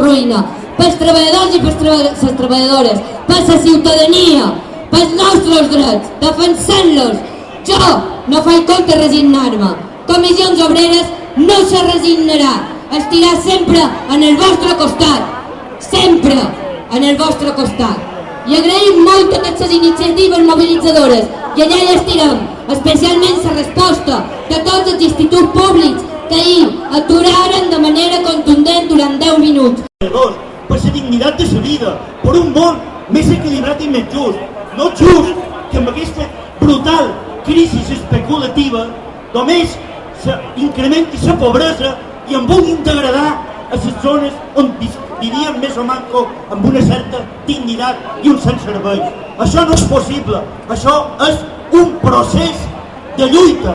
ruïna, pels treballadors i per les treballadores, per la ciutadania, pels nostres drets, defensant-los. Jo no faig compte resignar-me. Comissions Obreres no se resignarà, estirà sempre en el vostre costat, sempre en el vostre costat. I agraïm molt totes les iniciatives mobilitzadores i allà hi estirem, especialment la resposta de tots els instituts públics que ahir aturaren de manera contundent durant 10 minuts. Per la dignitat de la vida, per un món més equilibrat i més just, no just que amb aquesta brutal crisi especulativa només s'incrementi la pobresa i en vulguin degradar a les zones on vivien més o manco amb una certa dignitat i un cert servei. Això no és possible, això és un procés de lluita.